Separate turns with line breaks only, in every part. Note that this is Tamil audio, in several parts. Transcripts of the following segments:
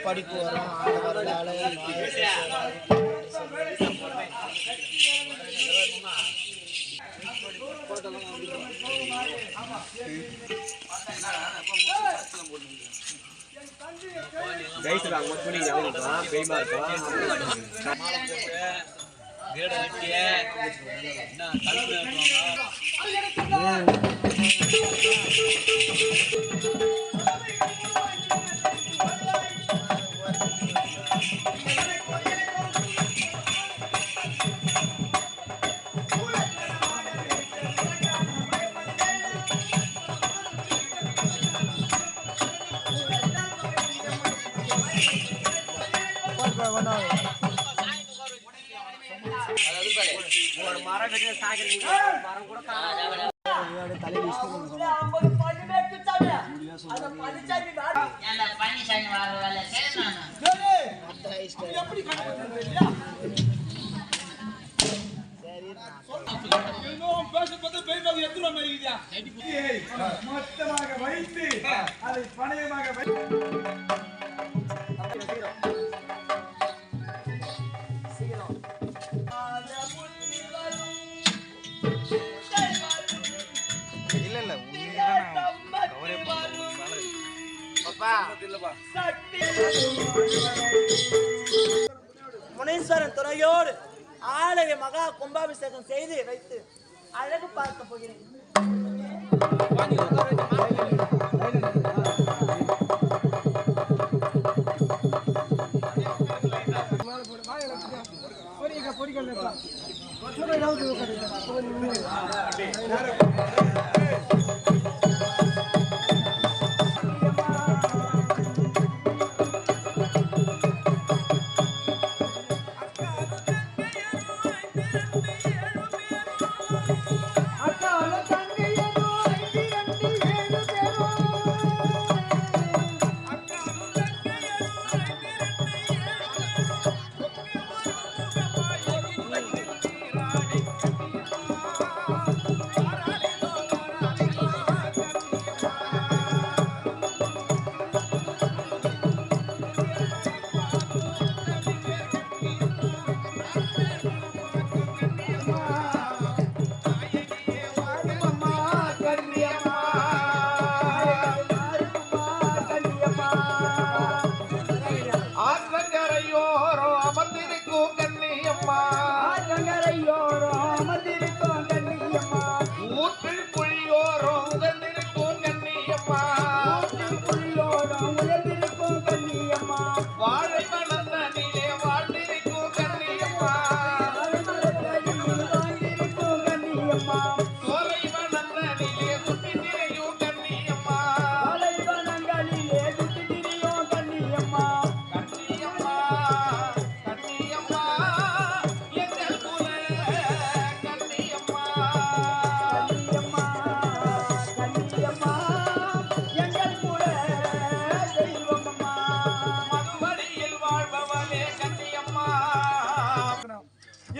படிப்பு வரும் மொத்தமாக வைத்து அதை பணையமாக முனீஸ்வரன் துணையோடு ஆலய மகா கும்பாபிஷேகம் செய்து வைத்து அழகு பார்க்க போகிறேன்.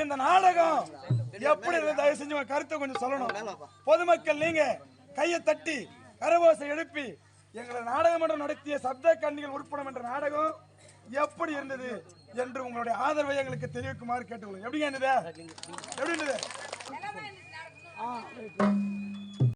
இந்த நாடகம் எப்படி தயவு செஞ்சு கருத்தை கொஞ்சம் சொல்லணும். பொதுமக்கள் நீங்க கையை தட்டி கரவோசை எழுப்பி எங்களை நாடகமன்றம் நடத்திய சப்த கன்னிகள் உருப்படம் என்ற நாடகம் எப்படி இருந்தது என்று உங்களுடைய ஆதரவை எங்களுக்கு தெரிவிக்குமாறு கேட்டுக்கொள்ளுங்க. எப்படிங்க இருந்தது? எப்படி இருந்தது?